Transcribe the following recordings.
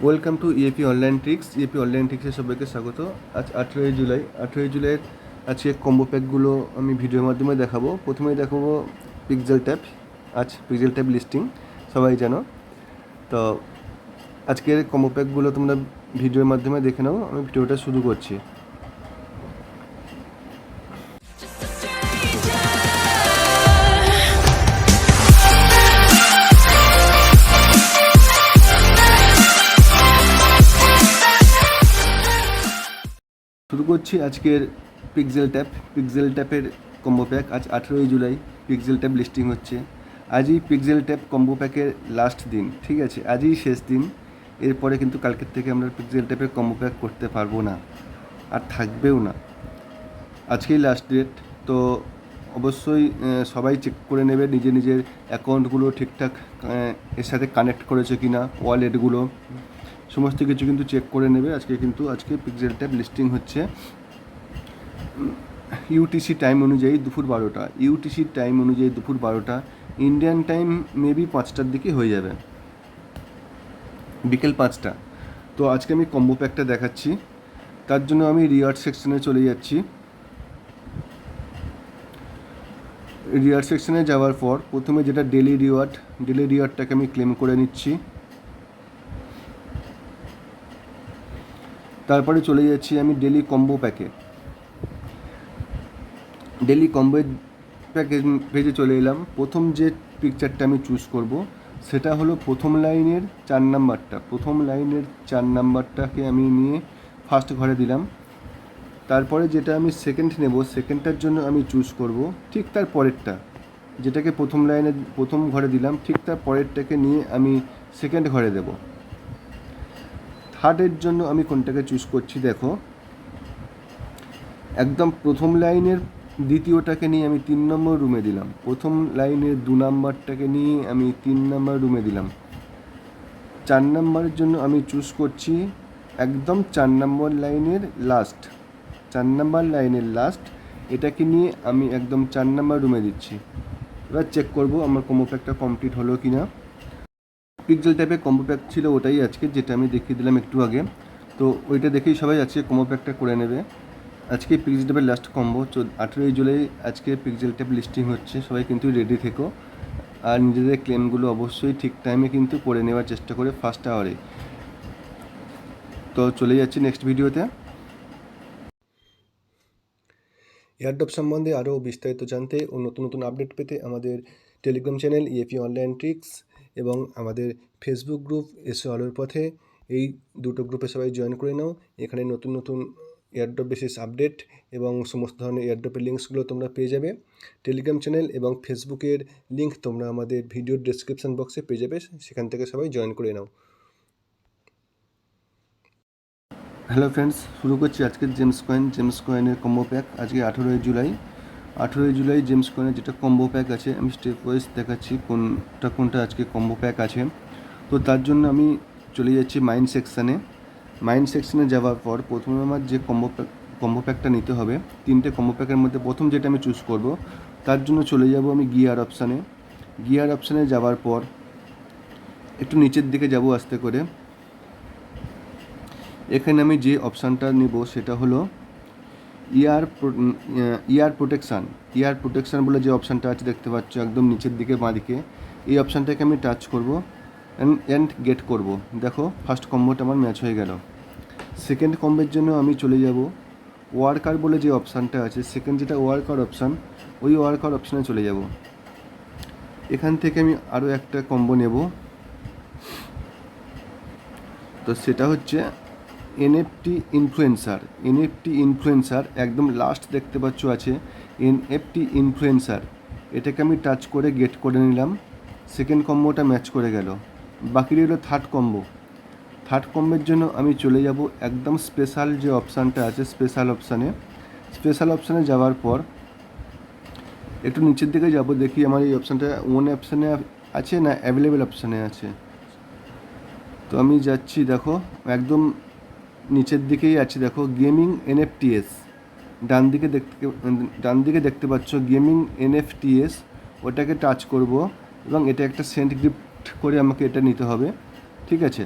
Welcome to EAP online tricks. EAP online ট্রিক্সের সবাইকে স্বাগত। আজ 18ই জুলাইয়ের আজকে কম্বো প্যাকগুলো আমি ভিডিওর মাধ্যমে দেখাবো। প্রথমেই দেখাবো পিক্সেল ট্যাব। আজ পিক্সেল ট্যাব লিস্টিং সবাই জানো। তো আজকের কম্বো প্যাকগুলো তোমরা ভিডিওর মাধ্যমে দেখে নাও। আমি ভিডিওটা শুরু করছি। শুরু করছি আজকের পিক্সেল ট্যাপের কম্বো প্যাক। আজ 18ই জুলাই পিক্সেল ট্যাপ লিস্টিং হচ্ছে। আজই পিক্সেল ট্যাপ কম্বো প্যাকের লাস্ট দিন, ঠিক আছে? আজই শেষ দিন। এরপরে কিন্তু কালকের থেকে আমরা পিক্সেল ট্যাপের কম্বো প্যাক করতে পারবো না, আর থাকবেও না। আজকেই লাস্ট ডেট। তো অবশ্যই সবাই চেক করে নেবে নিজের নিজের অ্যাকাউন্টগুলো ঠিকঠাক এর সাথে কানেক্ট করেছে কি না, ওয়ালেটগুলো সমস্ত কিছু কিন্তু চেক করে নেবে। আজকে পিক্সেল ট্যাব লিস্টিং হচ্ছে ইউটিসি টাইম অনুযায়ী দুপুর 12টা। ইউটিসি টাইম অনুযায়ী দুপুর 12টা, ইন্ডিয়ান টাইম মেবি 5টার দিকে হয়ে যাবে, বিকেল 5টা। তো আজকে আমি কম্বো প্যাকটা দেখাচ্ছি। তার জন্য আমি রিওয়ার্ড সেকশনে চলে যাচ্ছি। রিওয়ার্ড সেকশনে যাওয়ার পর প্রথমে যেটা ডেলি রিওয়ার্ডটাকে আমি ক্লেম করে নিচ্ছি। তারপরে চলে যাচ্ছি আমি ডেলি কম্বো পেজে চলে এলাম। প্রথম যে পিকচারটা আমি চুজ করব সেটা হলো প্রথম লাইনের 4 নাম্বারটাকে আমি নিয়ে ফার্স্ট ঘরে দিলাম। তারপরে যেটা আমি সেকেন্ড নেব, সেকেন্ডটার জন্য আমি চুজ করব ঠিক তার পরেরটা, যেটাকে প্রথম ঘরে দিলাম ঠিক তার পরেরটাকে নিয়ে আমি সেকেন্ড ঘরে দেব। থার্ডের জন্য আমি কোনটাকে চুজ করছি দেখো, একদম প্রথম লাইনের দ্বিতীয়টাকে নিয়ে আমি 3 নম্বর রুমে দিলাম। প্রথম লাইনের 2 নাম্বারটাকে নিয়ে আমি 3 নম্বর রুমে দিলাম। 4 নম্বরের জন্য আমি চুজ করছি একদম 4 নম্বর লাইনের লাস্ট, এটাকে নিয়ে আমি একদম 4 নম্বর রুমে দিচ্ছি। এবার চেক করব আমার কম্বো প্যাকটা কমপ্লিট হলো কি না। পিক্সেল টাইপের কম্বো প্যাক ছিল ওটাই আজকে, যেটা আমি দেখিয়ে দিলাম একটু আগে। তো ওইটা দেখেই সবাই আজকে কম্বো প্যাকটা করে নেবে। আজকে পিক্সেল ট্যাপের লাস্ট কম্বো 18ই জুলাই আজকে পিক্সেল ট্যাপ লিস্টিং হচ্ছে। সবাই কিন্তু রেডি থেকো, আর নিজেদের ক্লেমগুলো অবশ্যই ঠিক টাইমে কিন্তু করে নেওয়ার চেষ্টা করে ফার্স্ট আওয়ারে। তো চলে যাচ্ছি নেক্সট ভিডিওতে। এয়ারড্রপ সম্বন্ধে আরও বিস্তারিত জানতে ও নতুন নতুন আপডেট পেতে আমাদের Telegram channel EAP online tricks এবং আমাদের ফেসবুক গ্রুপ এসো আলোর পথে, এই দুটো গ্রুপে সবাই জয়েন করে নাও। এখানে নতুন নতুন এয়ারড্রপ বেসিস আপডেট এবং সমস্ত ধরনের এয়ারড্রপের লিঙ্কসগুলো তোমরা পেয়ে যাবে। টেলিগ্রাম চ্যানেল এবং ফেসবুকের লিঙ্ক তোমরা আমাদের ভিডিওর ডেসক্রিপশন বক্সে পেয়ে যাবে, সেখান থেকে সবাই জয়েন করে নাও। হ্যালো ফ্রেন্ডস, শুরু করছি আজকের জেমস কয়েনের কম্বো প্যাক। আজকে 18ই জুলাই জেমস কয়েনের যেটা কম্বো প্যাক আছে, আমি স্টেপ ওয়াইজ দেখাচ্ছি কোনটা আজকে কম্বো প্যাক আছে। তো তার জন্য আমি চলে যাচ্ছি মাইন্ড সেকশনে যাওয়ার পর প্রথমে আমার যে কম্বো প্যাকটা নিতে হবে, 3টে কম্বো প্যাকের মধ্যে প্রথম যেটা আমি চুজ করব, তার জন্য চলে যাব আমি গিয়ার অপশানে যাওয়ার পর একটু নিচের দিকে যাব আস্তে করে। এখানে আমি যে অপশানটা নেব সেটা হলো ইয়ার প্রোটেকশান বলে যে অপশানটা আছে দেখতে পাচ্ছ একদম নিচের দিকে বাঁদিকে, এই অপশানটাকে আমি টাচ করব অ্যান্ড গেট করব। দেখো ফার্স্ট কম্বোটা আমার ম্যাচ হয়ে গেল। সেকেন্ড কম্বোর জন্য আমি চলে যাব ওয়ার্কার বলে যে অপশানটা আছে, সেকেন্ড যেটা ওয়ার্কার অপশান, ওই ওয়ার্কার অপশানে চলে যাব। এখান থেকে আমি আরও একটা কম্বো নেব। তো সেটা হচ্ছে এনএফটি ইনফ্লুয়েন্সার, একদম লাস্ট দেখতে পাচ্ছ আছে এনএফটি ইনফ্লুয়েন্সার। এটাকে আমি টাচ করে গেট করে নিলাম। সেকেন্ড কম্বোটা ম্যাচ করে গেল। বাকি রইল থার্ড কম্বোর জন্য আমি চলে যাব একদম স্পেশাল যে অপশানটা আছে, স্পেশাল অপশানে যাওয়ার পর একটু নিচের দিকে যাব, দেখি আমার এই অপশানটা ওন অপশানে আছে না অ্যাভেলেবেল অপশানে আছে। তো আমি যাচ্ছি, দেখো একদম নিচের দিকেই আছে, দেখো গেমিং এনএফটিএস, ডান দিকে দেখতে পাচ্ছ গেমিং এনএফটিএস, ওটাকে টাচ করব এবং এটা একটা সেন্ট গিফট করে আমাকে এটা নিতে হবে, ঠিক আছে?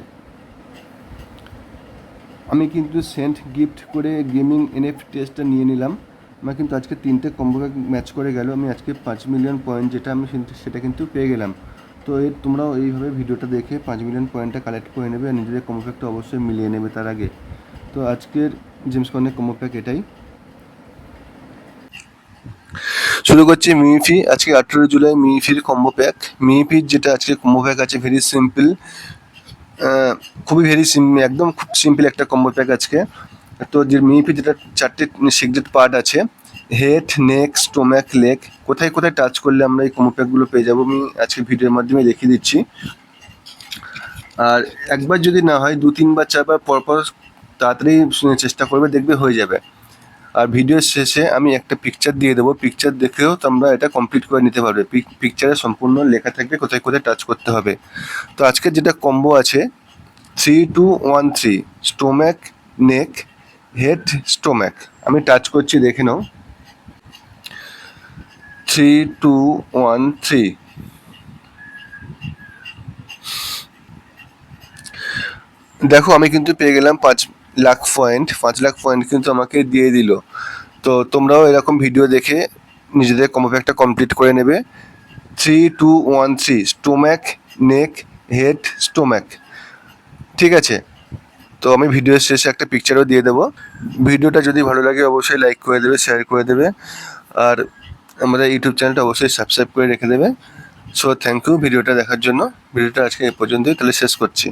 আমি কিন্তু সেন্ট গিফট করে গেমিং এনএফ টেস্টটা নিয়ে নিলাম। আমার কিন্তু আজকে 3টে কম্বো প্যাক ম্যাচ করে গেল। আমি আজকে 5 মিলিয়ন পয়েন্ট যেটা আমি সেটা কিন্তু পেয়ে গেলাম। তো তোমরাও এইভাবে ভিডিওটা দেখে 5 মিলিয়ন পয়েন্টটা কালেক্ট করে নেবে আর নিজেদের কম্বো প্যাকটা অবশ্যই মিলিয়ে নেবে তার আগে। তো আজকের জেমস কর্নের কম্বো প্যাক এটাই। শুরু করছি মিফি। আজকে 18 জুলাই মিফির কম্বো প্যাক। মিফির যেটা আজকে কম্বো প্যাক আছে ভেরি সিম্পল, খুবই একদম খুব সিম্পল একটা কম্বো প্যাক আজকে। তো যে মিফি যেটা 4টে সিক্রেট পার্ট আছে, হেড, নেক, স্টোম্যাক, লেগ, কোথায় কোথায় টাচ করলে আমরা এই কম্বো প্যাকগুলো পেয়ে যাবো আমি আজকে ভিডিওর মাধ্যমে দেখিয়ে দিচ্ছি। আর একবার যদি না হয় 2-3 বার 4 বার পরপর তাড়াতাড়ি চেষ্টা করবে, দেখবে হয়ে যাবে। আর ভিডিওর শেষে আমি একটা পিকচার দিয়ে দেবো, পিকচার দেখেও তোমরা এটা কমপ্লিট করে নিতে পারবে। পিকচারে সম্পূর্ণ লেখা থাকবে কোথায় কোথায় টাচ করতে হবে। তো আজকের যেটা কম্বো আছে 3-2-1-3, স্টোম্যাক, নেক, হেড, স্টোম্যাক। আমি টাচ করছি, দেখে নাও। 3-2-1-3। দেখো আমি কিন্তু পেয়ে গেলাম 5 লাখ পয়েন্ট। 5 লাখ পয়েন্ট কিন্তু আমাকে দিয়ে দিল। তো তোমরাও এরকম ভিডিও দেখে নিজেদের কম্বো প্যাকটা কমপ্লিট করে নেবে। 3-2-1-3, স্টোম্যাক, নেক, হেড, স্টোম্যাক। ঠিক আছে, তো আমি ভিডিওর শেষে একটা পিকচারও দিয়ে দেবো। ভিডিওটা যদি ভালো লাগে অবশ্যই লাইক করে দেবে, শেয়ার করে দেবে, আর আমাদের ইউটিউব চ্যানেলটা অবশ্যই সাবস্ক্রাইব করে রেখে দেবে। সো থ্যাংক ইউ ভিডিওটা দেখার জন্য। ভিডিওটা আজকে এ পর্যন্তই, তাহলে শেষ করছি।